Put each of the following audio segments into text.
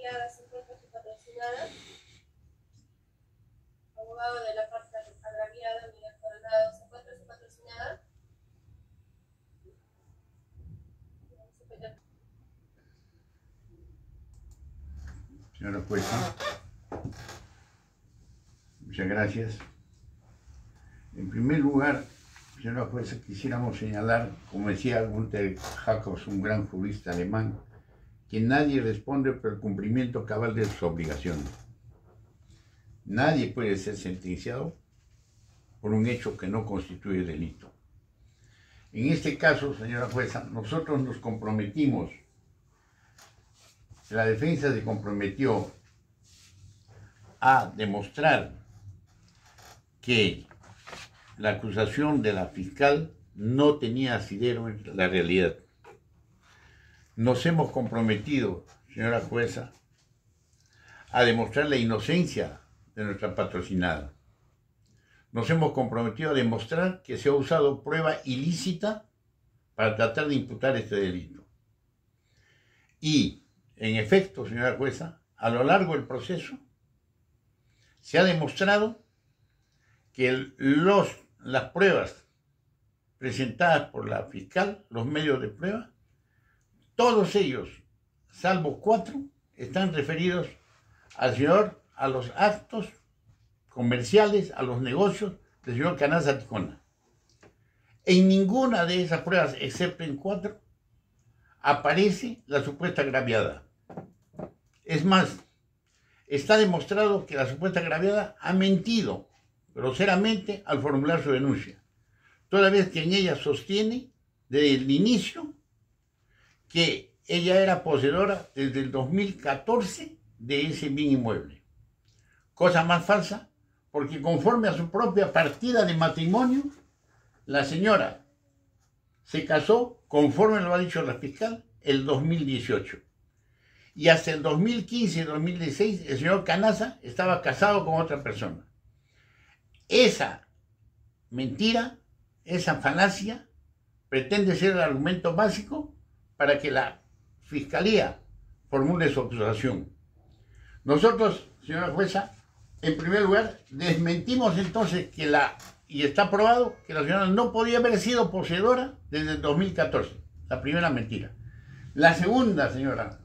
agraviada se encuentra su patrocinada. Abogado de la parte agraviada, Miguel Coronado, se encuentra su patrocinada. Señora jueza, muchas gracias. En primer lugar, señora jueza, quisiéramos señalar, como decía Günter Jacobs, un gran jurista alemán, que nadie responde por el cumplimiento cabal de sus obligaciones. Nadie puede ser sentenciado por un hecho que no constituye delito. En este caso, señora jueza, nosotros nos comprometimos, la defensa se comprometió a demostrar que la acusación de la fiscal no tenía asidero en la realidad. Nos hemos comprometido, señora jueza, a demostrar la inocencia de nuestra patrocinada. Nos hemos comprometido a demostrar que se ha usado prueba ilícita para tratar de imputar este delito. Y, en efecto, señora jueza, a lo largo del proceso se ha demostrado que las pruebas presentadas por la fiscal, los medios de prueba, todos ellos, salvo 4, están referidos a los actos comerciales, a los negocios del señor Canaza Ticona. En ninguna de esas pruebas, excepto en 4, aparece la supuesta agraviada. Es más, está demostrado que la supuesta agraviada ha mentido groseramente al formular su denuncia, toda vez que en ella sostiene desde el inicio que ella era poseedora desde el 2014 de ese bien inmueble. Cosa más falsa, porque conforme a su propia partida de matrimonio, la señora se casó, conforme lo ha dicho la fiscal, el 2018. Y hasta el 2015 y 2016 el señor Canaza estaba casado con otra persona. Esa mentira, esa falacia, pretende ser el argumento básico para que la fiscalía formule su acusación. Nosotros, señora jueza, en primer lugar, desmentimos entonces y está probado que la señora no podía haber sido poseedora desde el 2014. La primera mentira. La segunda, señora,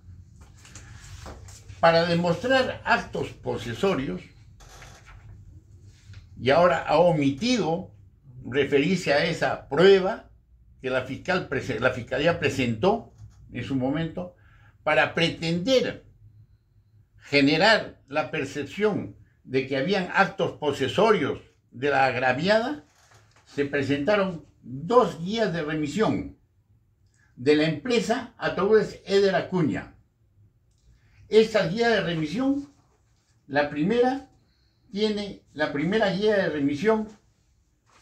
para demostrar actos posesorios, y ahora ha omitido referirse a esa prueba que la fiscalía presentó en su momento para pretender generar la percepción de que habían actos posesorios de la agraviada. Se presentaron 2 guías de remisión de la empresa Ataúdes Eder Acuña. Esta guía de remisión, la primera guía de remisión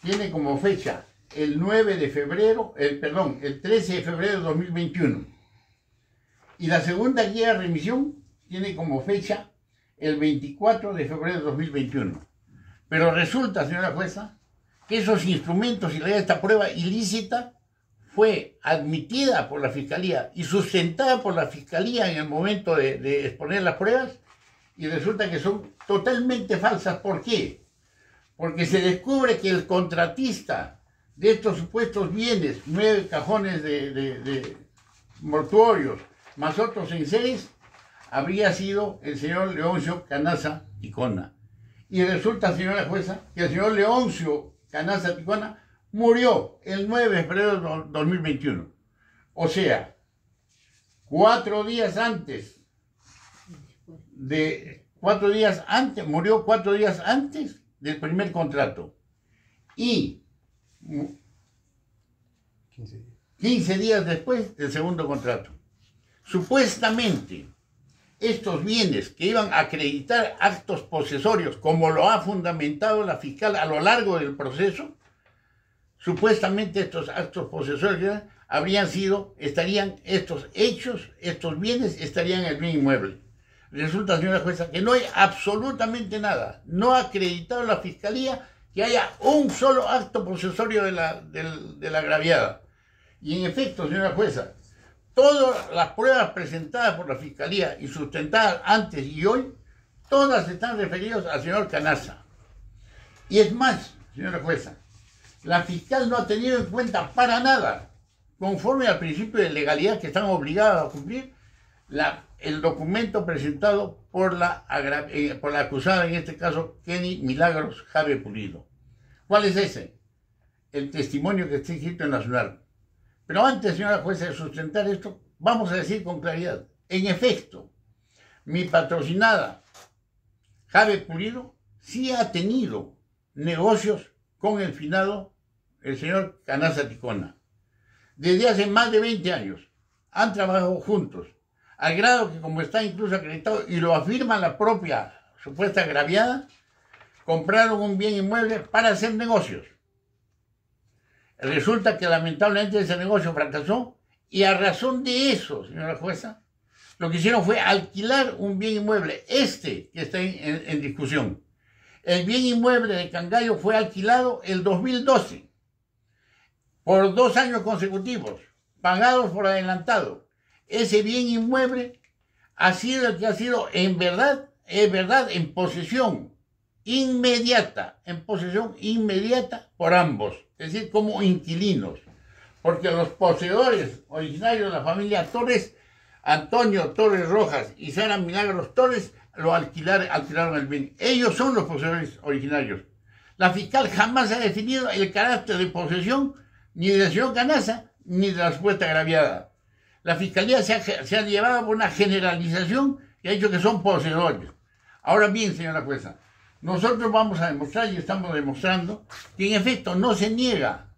tiene como fecha el 13 de febrero de 2021. Y la segunda guía de remisión tiene como fecha el 24 de febrero de 2021. Pero resulta, señora jueza, que esos instrumentos y esta prueba ilícita fue admitida por la fiscalía y sustentada por la fiscalía en el momento de exponer las pruebas, y resulta que son totalmente falsas. ¿Por qué? Porque se descubre que el contratista de estos supuestos bienes, 9 cajones de mortuorios, más otros enseres, habría sido el señor Leoncio Canaza Ticona. Y resulta, señora jueza, que el señor Leoncio Canaza Ticona murió el 9 de febrero de 2021. O sea, 4 días antes murió 4 días antes del primer contrato. Y 15 días después del segundo contrato. Supuestamente, estos bienes que iban a acreditar actos posesorios, como lo ha fundamentado la fiscal a lo largo del proceso, supuestamente estos actos posesorios estarían estos hechos, estos bienes estarían en el bien inmueble. Resulta, señora jueza, que no hay absolutamente nada. No ha acreditado la fiscalía que haya un solo acto posesorio de la agraviada. Y en efecto, señora jueza, todas las pruebas presentadas por la Fiscalía y sustentadas antes y hoy, todas están referidas al señor Canaza. Y es más, señora jueza, la fiscal no ha tenido en cuenta para nada, conforme al principio de legalidad que están obligados a cumplir, el documento presentado por la acusada, en este caso, Kenny Milagros Jave Pulido. ¿Cuál es ese? El testimonio que está escrito en Nacional. Pero antes, señora jueza, de sustentar esto, vamos a decir con claridad. En efecto, mi patrocinada Jave Pulido sí ha tenido negocios con el finado, el señor Canaza Ticona. Desde hace más de 20 años han trabajado juntos, al grado que, como está incluso acreditado, y lo afirma la propia supuesta agraviada, compraron un bien inmueble para hacer negocios. Resulta que lamentablemente ese negocio fracasó y a razón de eso, señora jueza, lo que hicieron fue alquilar un bien inmueble, que está en discusión. El bien inmueble de Cangallo fue alquilado el 2012 por 2 años consecutivos, pagados por adelantado. Ese bien inmueble ha sido el que ha sido en verdad, en posesión inmediata por ambos, es decir, como inquilinos, porque los poseedores originarios de la familia Torres, Antonio Torres Rojas y Sara Milagros Torres, alquilaron el bien. Ellos son los poseedores originarios. La fiscal jamás ha definido el carácter de posesión ni del señor Canaza ni de la supuesta agraviada. La fiscalía se ha llevado por una generalización que ha dicho que son poseedores. Ahora bien, señora jueza, nosotros vamos a demostrar y estamos demostrando que en efecto no se niega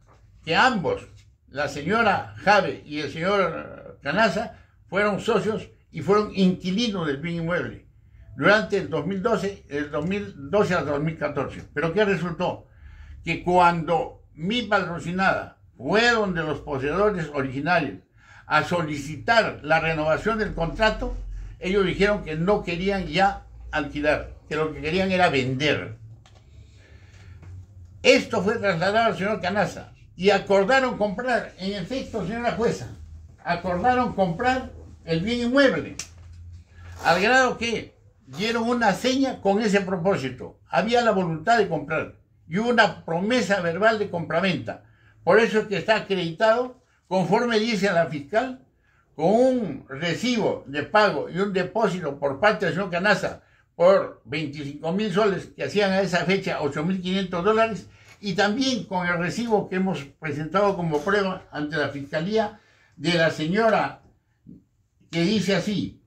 que ambos, la señora Jave y el señor Canaza, fueron socios y fueron inquilinos del bien inmueble durante el 2012 al 2014. ¿Pero qué resultó? Que cuando mi patrocinada fue donde los poseedores originarios a solicitar la renovación del contrato, ellos dijeron que no querían ya alquilar, que lo que querían era vender. Esto fue trasladado al señor Canaza y acordaron comprar, en efecto, señora jueza, acordaron comprar el bien inmueble, al grado que dieron una seña con ese propósito. Había la voluntad de comprar y hubo una promesa verbal de compraventa. Por eso es que está acreditado, conforme dice la fiscal, con un recibo de pago y un depósito por parte del señor Canaza por 25,000 soles, que hacían a esa fecha 8.500 dólares, y también con el recibo que hemos presentado como prueba ante la fiscalía de la señora, que dice así: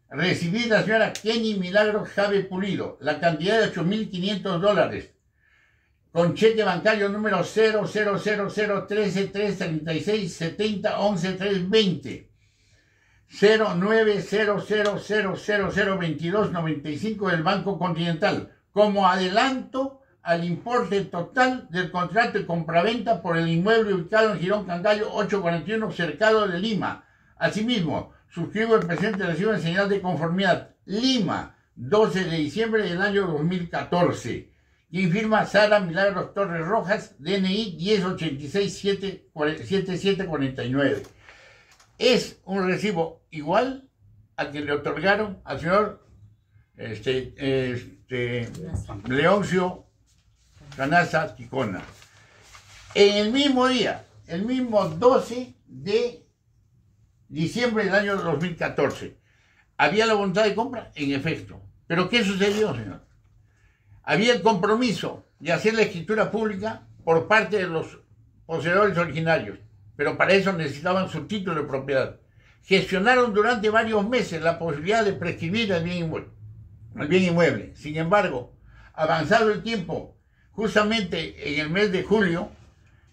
recibí la señora Kenny Milagros Jave Pulido la cantidad de 8.500 dólares con cheque bancario número 000037367110320 0900002295 del Banco Continental como adelanto al importe total del contrato de compraventa por el inmueble ubicado en Girón Cangallo 841, Cercado de Lima. Asimismo, suscribo el presente recibo en señal de conformidad. Lima, 12 de diciembre del año 2014. Quien firma: Sara Milagros Torres Rojas, DNI 1086-7749. Es un recibo igual al que le otorgaron al señor Leoncio Canaza Ticona. En el mismo día, el mismo 12 de diciembre del año 2014. ¿Había la voluntad de compra? En efecto. ¿Pero qué sucedió, señor? Había el compromiso de hacer la escritura pública por parte de los poseedores originarios, pero para eso necesitaban su título de propiedad. Gestionaron durante varios meses la posibilidad de prescribir el bien inmueble. Sin embargo, avanzado el tiempo, justamente en el mes de julio,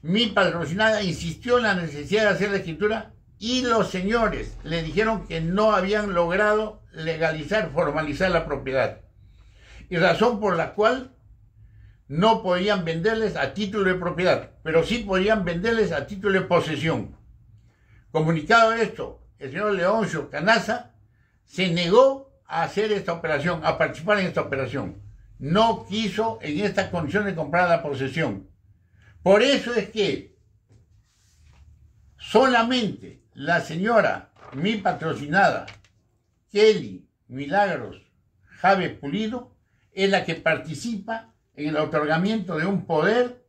mi patrocinada insistió en la necesidad de hacer la escritura y los señores le dijeron que no habían logrado legalizar, formalizar la propiedad. Y razón por la cual no podían venderles a título de propiedad, pero sí podían venderles a título de posesión. Comunicado esto, el señor Leoncio Canaza se negó a hacer esta operación, a participar en esta operación. No quiso en esta condición de comprar la posesión. Por eso es que solamente la señora mi patrocinada, Kelly Milagros Javes Pulido, es la que participa en el otorgamiento de un poder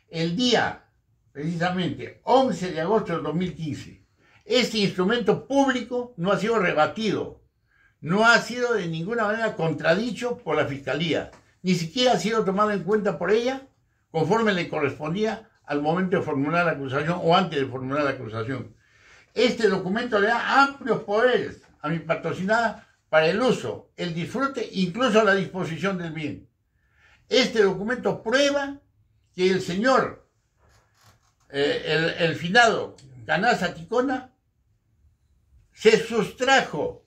el día, precisamente, 11 de agosto del 2015. Este instrumento público no ha sido rebatido, no ha sido de ninguna manera contradicho por la Fiscalía, ni siquiera ha sido tomado en cuenta por ella conforme le correspondía al momento de formular la acusación o antes de formular la acusación. Este documento le da amplios poderes a mi patrocinada para el uso, el disfrute, incluso la disposición del bien. Este documento prueba que el señor, el finado Canaza Ticona, se sustrajo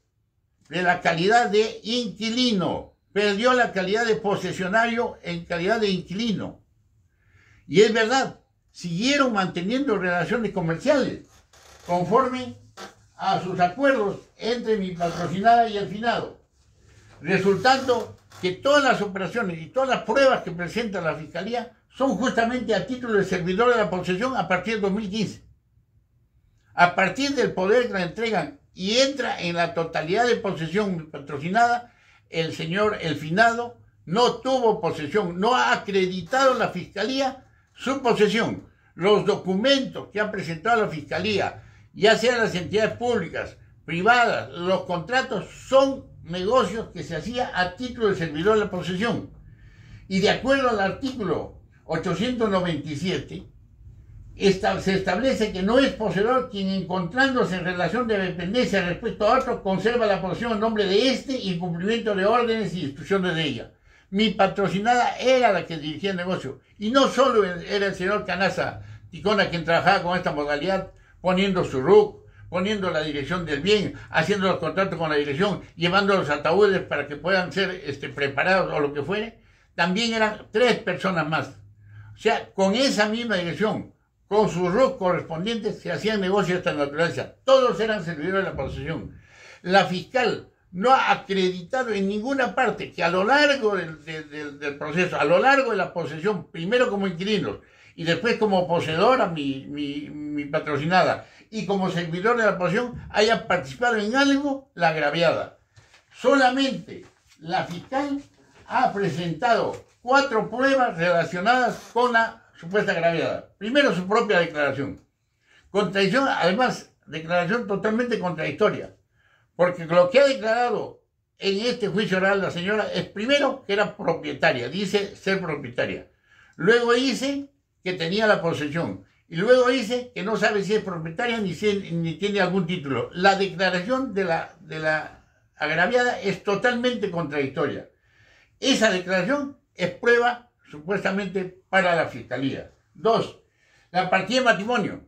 de la calidad de inquilino, perdió la calidad de posesionario en calidad de inquilino. Y es verdad, siguieron manteniendo relaciones comerciales conforme a sus acuerdos entre mi patrocinada y el finado, resultando que todas las operaciones y todas las pruebas que presenta la Fiscalía son justamente a título de servidor de la posesión a partir del 2015. A partir del poder que la entregan y entra en la totalidad de posesión mi patrocinada, el señor, el finado, no tuvo posesión, no ha acreditado la Fiscalía su posesión. Los documentos que ha presentado la Fiscalía, ya sean las entidades públicas, privadas, los contratos, son negocios que se hacía a título de servidor de la posesión. Y de acuerdo al artículo 897, se establece que no es poseedor quien, encontrándose en relación de dependencia respecto a otro, conserva la posesión en nombre de éste y en cumplimiento de órdenes y instrucciones de ella. Mi patrocinada era la que dirigía el negocio, y no solo era el señor Canaza Ticona quien trabajaba con esta modalidad, poniendo su RUC, poniendo la dirección del bien, haciendo los contratos con la dirección, llevando los ataúdes para que puedan ser preparados o lo que fuere. También eran 3 personas más. O sea, con esa misma dirección, con sus RUC correspondientes, se hacían negocios de esta naturaleza. Todos eran servidores de la posesión. La fiscal no ha acreditado en ninguna parte que a lo largo del proceso, a lo largo de la posesión, primero como inquilinos y después como poseedora, mi patrocinada, y como servidor de la posesión, haya participado en algo la agraviada. Solamente la fiscal ha presentado 4 pruebas relacionadas con la supuesta agraviada. Primero, su propia declaración. Contradicción, además, declaración totalmente contradictoria. Porque lo que ha declarado en este juicio oral la señora es, primero, que era propietaria, dice ser propietaria. Luego dice que tenía la posesión. Y luego dice que no sabe si es propietaria ni tiene algún título. La declaración de la agraviada es totalmente contradictoria. Esa declaración es prueba, supuestamente, para la Fiscalía. 2. La partida de matrimonio,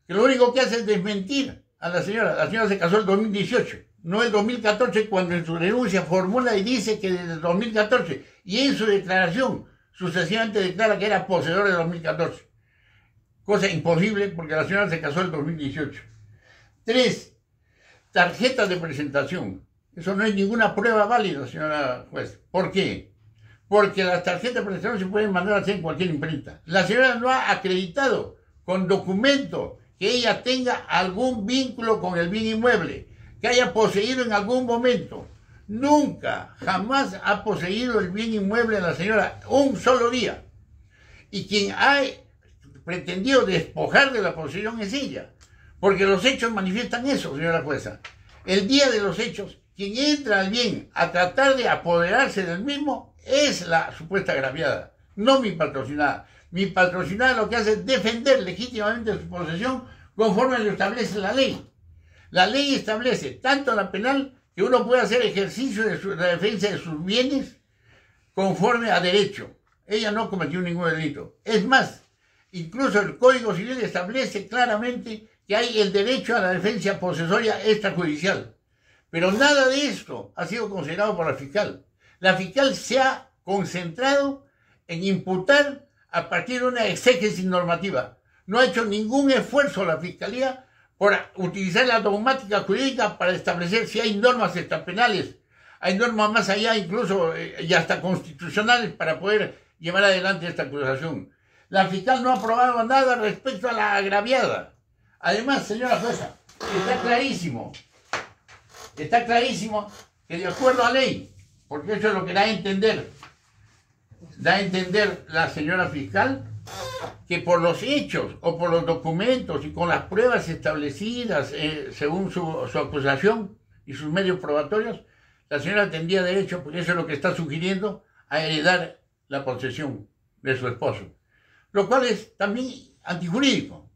que lo único que hace es desmentir a la señora. La señora se casó en 2018, no en 2014, cuando en su denuncia formula y dice que desde el 2014, y en su declaración sucesivamente declara que era poseedora de 2014. Cosa imposible porque la señora se casó en 2018. 3. Tarjetas de presentación. Eso no es ninguna prueba válida, señora juez. ¿Por qué? Porque las tarjetas de presentación se pueden mandar a hacer en cualquier imprenta. La señora no ha acreditado con documento que ella tenga algún vínculo con el bien inmueble, que haya poseído en algún momento. Nunca, jamás ha poseído el bien inmueble la señora un solo día. Y quien ha pretendido despojar de la posesión es ella. Porque los hechos manifiestan eso, señora jueza. El día de los hechos, quien entra al bien a tratar de apoderarse del mismo es la supuesta agraviada, no mi patrocinada. Mi patrocinada lo que hace es defender legítimamente su posesión conforme lo establece la ley. La ley establece tanto la penal que uno puede hacer ejercicio de la defensa de sus bienes conforme a derecho. Ella no cometió ningún delito. Es más, incluso el Código Civil establece claramente que hay el derecho a la defensa posesoria extrajudicial. Pero nada de esto ha sido considerado por la fiscal. La fiscal se ha concentrado en imputar a partir de una exégesis normativa. No ha hecho ningún esfuerzo la Fiscalía por utilizar la dogmática jurídica para establecer si hay normas extrapenales, hay normas más allá incluso y hasta constitucionales para poder llevar adelante esta acusación. La fiscal no ha probado nada respecto a la agraviada. Además, señora jueza, está clarísimo que de acuerdo a ley, porque eso es lo que da a entender la señora fiscal, que por los hechos o por los documentos y con las pruebas establecidas según su acusación y sus medios probatorios, la señora tendría derecho, porque eso es lo que está sugiriendo, a heredar la posesión de su esposo. Lo cual es también antijurídico,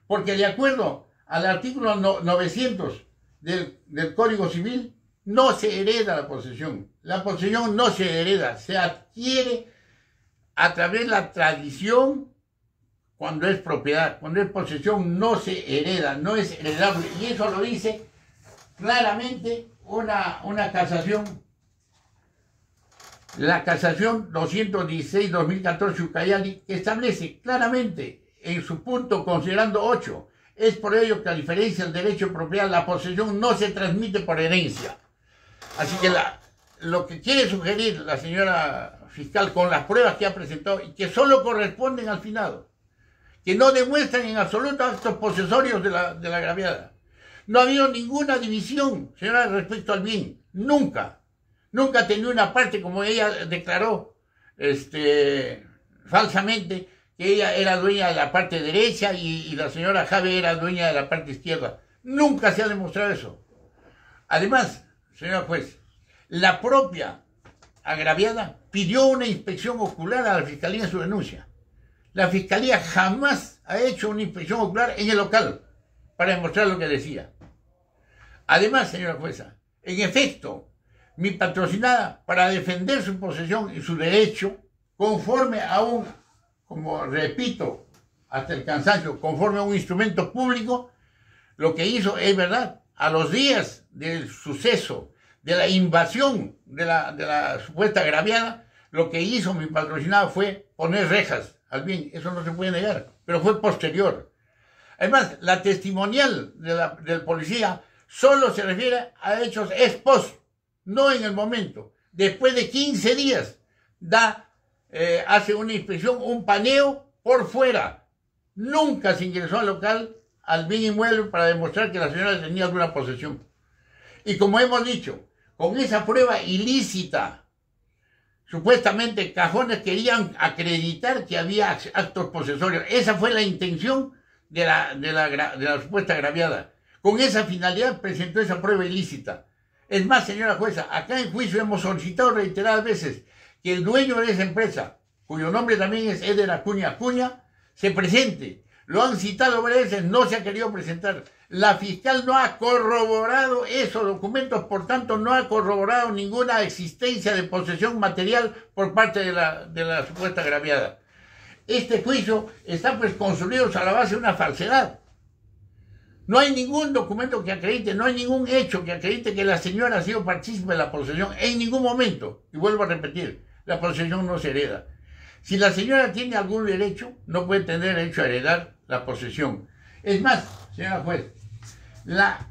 porque de acuerdo al artículo 900 del Código Civil, no se hereda la posesión. La posesión no se hereda, se adquiere a través de la tradición cuando es propiedad. Cuando es posesión no se hereda, no es heredable. Y eso lo dice claramente una casación, la casación 216-2014 Ucayali, que establece claramente en su punto considerando 8, es por ello que a diferencia del derecho de propiedad, la posesión no se transmite por herencia. Así que lo que quiere sugerir la señora fiscal con las pruebas que ha presentado y que solo corresponden al finado, que no demuestran en absoluto actos posesorios de la agraviada. No ha habido ninguna división, señora, respecto al bien. Nunca. Nunca ha tenido una parte, como ella declaró falsamente, que ella era dueña de la parte derecha y la señora Jave era dueña de la parte izquierda. Nunca se ha demostrado eso. Además, señora juez, la propia agraviada pidió una inspección ocular a la Fiscalía en su denuncia. La Fiscalía jamás ha hecho una inspección ocular en el local para demostrar lo que decía. Además, señora jueza, en efecto, mi patrocinada, para defender su posesión y su derecho, conforme a como repito, hasta el cansancio, conforme a un instrumento público, lo que hizo es verdad, a los días del suceso, de la invasión de la supuesta agraviada, lo que hizo mi patrocinada fue poner rejas al bien. Eso no se puede negar, pero fue posterior. Además, la testimonial del policía solo se refiere a hechos ex post, no en el momento. Después de 15 días hace una inspección, un paneo por fuera. Nunca se ingresó al local, al bien inmueble, para demostrar que la señora tenía alguna posesión. Y como hemos dicho, con esa prueba ilícita, supuestamente Cajones querían acreditar que había actos posesorios. Esa fue la intención de la supuesta agraviada. Con esa finalidad presentó esa prueba ilícita. Es más, señora jueza, acá en juicio hemos solicitado reiteradas veces que el dueño de esa empresa, cuyo nombre también es Eder Acuña Acuña, se presente. Lo han citado varias veces, no se ha querido presentar. La fiscal no ha corroborado esos documentos, por tanto no ha corroborado ninguna existencia de posesión material por parte de la supuesta agraviada. Este juicio está pues construido a la base de una falsedad. No hay ningún documento que acredite, no hay ningún hecho que acredite que la señora ha sido partícipe de la posesión en ningún momento. Y vuelvo a repetir, la posesión no se hereda. Si la señora tiene algún derecho, no puede tener derecho a heredar la posesión. Es más, señora juez, la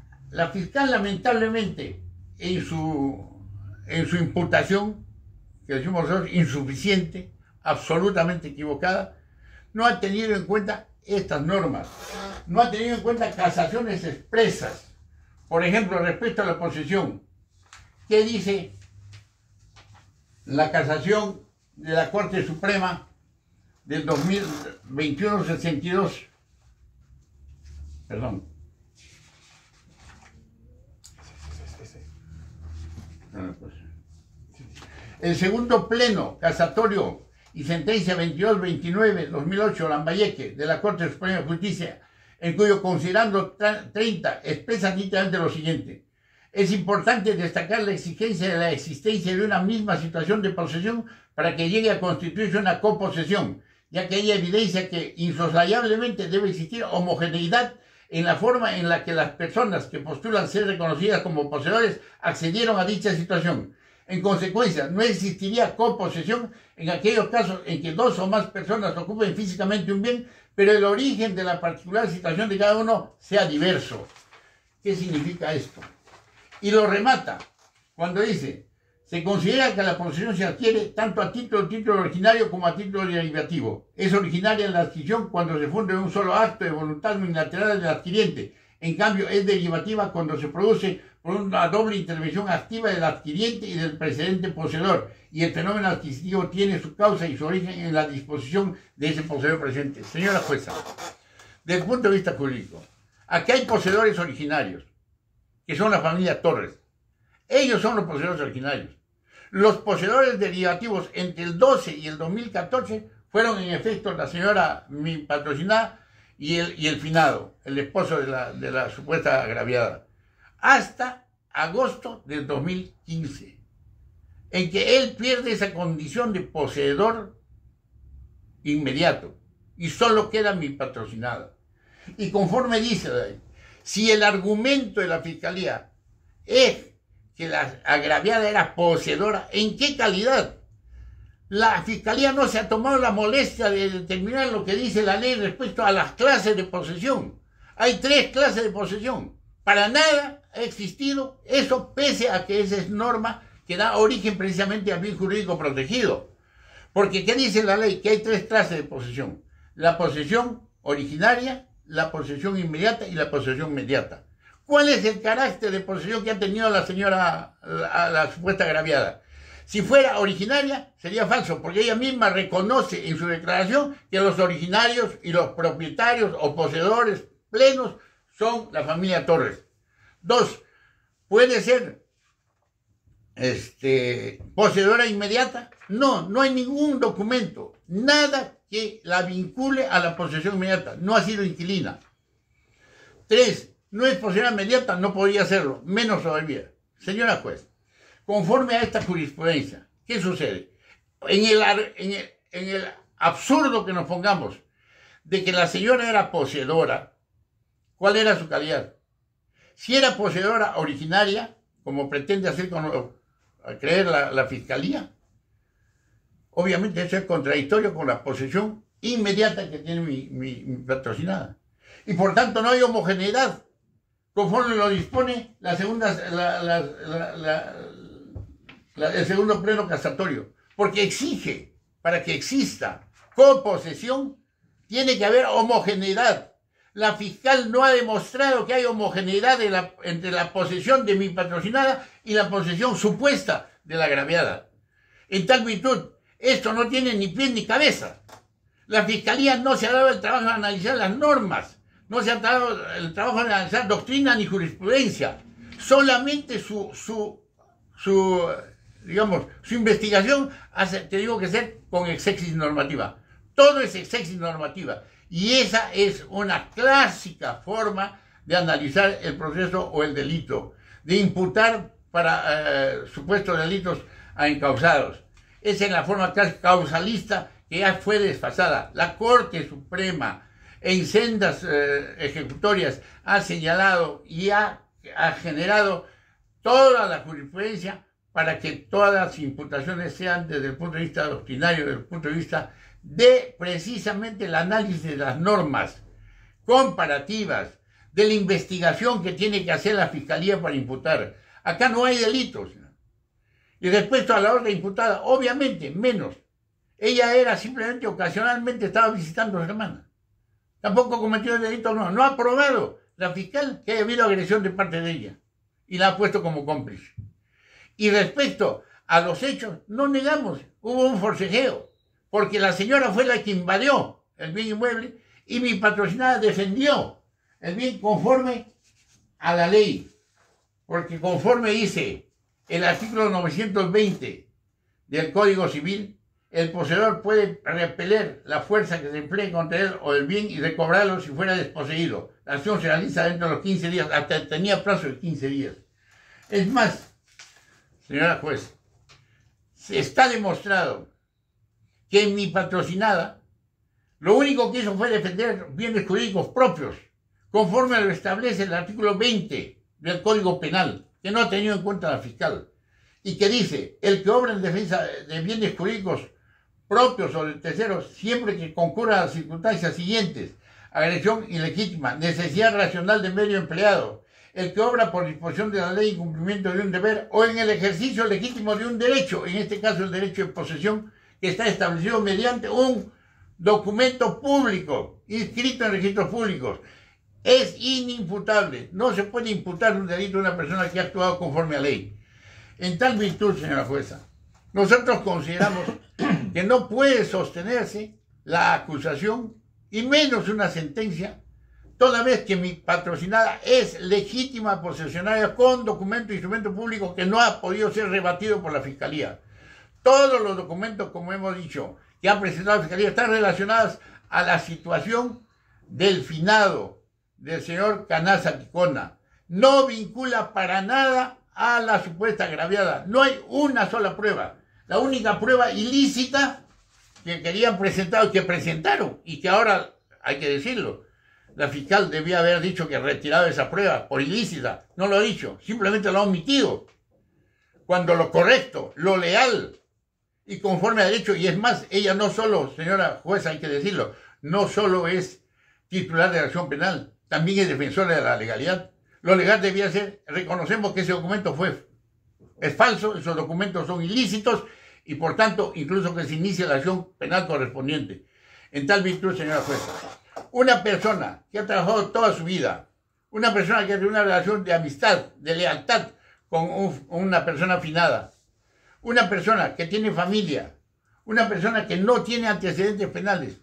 fiscal lamentablemente en su imputación, que decimos nosotros insuficiente, absolutamente equivocada, no ha tenido en cuenta estas normas, no ha tenido en cuenta casaciones expresas. Por ejemplo, respecto a la posesión, ¿qué dice la casación de la Corte Suprema del 2021-62? Perdón. El segundo pleno casatorio y sentencia 2229-2008 Lambayeque de la Corte Suprema de Justicia, en cuyo considerando 30 expresa nítidamente lo siguiente: es importante destacar la exigencia de la existencia de una misma situación de posesión para que llegue a constituirse una coposesión, ya que ella evidencia que insoslayablemente debe existir homogeneidad en la forma en la que las personas que postulan ser reconocidas como poseedores accedieron a dicha situación. En consecuencia, no existiría coposesión en aquellos casos en que dos o más personas ocupen físicamente un bien, pero el origen de la particular situación de cada uno sea diverso. ¿Qué significa esto? Y lo remata cuando dice: se considera que la posesión se adquiere tanto a título originario como a título derivativo. Es originaria la adquisición cuando se funda en un solo acto de voluntad unilateral del adquiriente, en cambio, es derivativa cuando se produce por una doble intervención activa del adquiriente y del precedente poseedor, y el fenómeno adquisitivo tiene su causa y su origen en la disposición de ese poseedor presente. Señora jueza, desde el punto de vista jurídico, aquí hay poseedores originarios, que son la familia Torres. Ellos son los poseedores originarios. Los poseedores derivativos entre el 12 y el 2014 fueron en efecto la señora mi patrocinada y el finado, el esposo de la supuesta agraviada, hasta agosto del 2015, en que él pierde esa condición de poseedor inmediato y solo queda mi patrocinada. Y conforme dice la ley, si el argumento de la fiscalía es que la agraviada era poseedora, ¿en qué calidad? La fiscalía no se ha tomado la molestia de determinar lo que dice la ley respecto a las clases de posesión. Hay 3 clases de posesión. Para nada ha existido eso, pese a que esa es norma que da origen precisamente al bien jurídico protegido. Porque ¿qué dice la ley? Que hay 3 clases de posesión. La posesión originaria, la posesión inmediata y la posesión mediata. ¿Cuál es el carácter de posesión que ha tenido la señora, la supuesta agraviada? Si fuera originaria, sería falso, porque ella misma reconoce en su declaración que los originarios y los propietarios o poseedores plenos son la familia Torres. 2, puede ser poseedora inmediata. No hay ningún documento, nada que la vincule a la posesión inmediata. No ha sido inquilina. 3, no es poseedora inmediata, no podría serlo, menos todavía. Señora juez, conforme a esta jurisprudencia, ¿qué sucede? En el absurdo que nos pongamos de que la señora era poseedora, ¿cuál era su calidad? Si era poseedora originaria, como pretende hacer creer la fiscalía, obviamente eso es contradictorio con la posesión inmediata que tiene mi patrocinada. Y por tanto no hay homogeneidad, conforme lo dispone el segundo pleno casatorio, porque exige, para que exista coposesión, tiene que haber homogeneidad. La fiscal no ha demostrado que hay homogeneidad entre la posesión de mi patrocinada y la posesión supuesta de la agraviada. En tal virtud, esto no tiene ni pie ni cabeza. La fiscalía no se ha dado el trabajo de analizar las normas, no se ha dado el trabajo de analizar doctrina ni jurisprudencia. Solamente su investigación tengo que ser con exégesis normativa. Todo es exégesis normativa. Y esa es una clásica forma de analizar el proceso o el delito, de imputar para supuestos delitos a encausados. Esa es la forma causalista que ya fue desfasada. La Corte Suprema en sendas ejecutorias ha señalado y ha generado toda la jurisprudencia para que todas las imputaciones sean desde el punto de vista doctrinario, desde el punto de vista de precisamente el análisis de las normas comparativas, de la investigación que tiene que hacer la fiscalía para imputar. Acá no hay delitos. Y respecto a la orden imputada, obviamente, menos. Ella era simplemente, ocasionalmente, estaba visitando a su hermana. Tampoco cometió el delito, no ha probado la fiscal que haya habido agresión de parte de ella. Y la ha puesto como cómplice. Y respecto a los hechos, no negamos, hubo un forcejeo. Porque la señora fue la que invadió el bien inmueble y mi patrocinada defendió el bien conforme a la ley. Porque conforme dice el artículo 920 del Código Civil, el poseedor puede repeler la fuerza que se emplee contra él o el bien y recobrarlo si fuera desposeído. La acción se realiza dentro de los 15 días, hasta tenía plazo de 15 días. Es más, señora juez, está demostrado que en mi patrocinada lo único que hizo fue defender bienes jurídicos propios, conforme a lo establece el artículo 20 del Código Penal, que no ha tenido en cuenta la fiscal, y que dice, el que obra en defensa de bienes jurídicos propios o de terceros, siempre que concurra a las circunstancias siguientes: agresión ilegítima, necesidad racional del medio empleado, el que obra por disposición de la ley en cumplimiento de un deber o en el ejercicio legítimo de un derecho, en este caso el derecho de posesión, que está establecido mediante un documento público, inscrito en registros públicos, Es inimputable. No se puede imputar un delito a una persona que ha actuado conforme a ley. En tal virtud, señora jueza, nosotros consideramos que no puede sostenerse la acusación y menos una sentencia, toda vez que mi patrocinada es legítima posesionaria con documento e instrumento público que no ha podido ser rebatido por la Fiscalía. Todos los documentos, como hemos dicho, que ha presentado la Fiscalía están relacionados a la situación del finado, del señor Canaza Ticona. No vincula para nada a la supuesta agraviada. No hay una sola prueba. La única prueba ilícita que querían presentar, que presentaron, y que ahora, hay que decirlo, la fiscal debía haber dicho que retiraba esa prueba por ilícita. No lo ha dicho, simplemente lo ha omitido. Cuando lo correcto, lo leal y conforme a derecho, y es más, ella no solo, señora jueza, hay que decirlo, no solo es titular de la acción penal, también es defensora de la legalidad. Lo legal debía ser, reconocemos que ese documento es falso, esos documentos son ilícitos y por tanto incluso que se inicie la acción penal correspondiente. En tal virtud, señora jueza, una persona que ha trabajado toda su vida, una persona que tiene una relación de amistad, de lealtad con una persona afinada, una persona que tiene familia, una persona que no tiene antecedentes penales,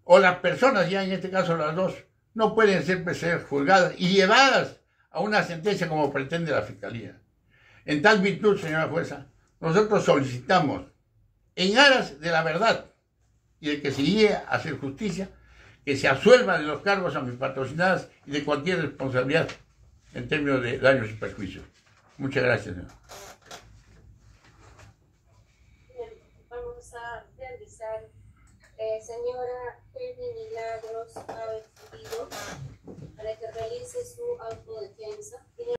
o las personas, ya en este caso las dos, no pueden ser juzgadas y llevadas a una sentencia como pretende la Fiscalía. En tal virtud, señora jueza, nosotros solicitamos, en aras de la verdad y de que se llegue a hacer justicia, que se absuelva de los cargos a mis patrocinadas y de cualquier responsabilidad en términos de daños y perjuicios. Muchas gracias, señor. Bien, vamos a realizar. Señora Evi Milagros ha pedido para que realice su autodefensa.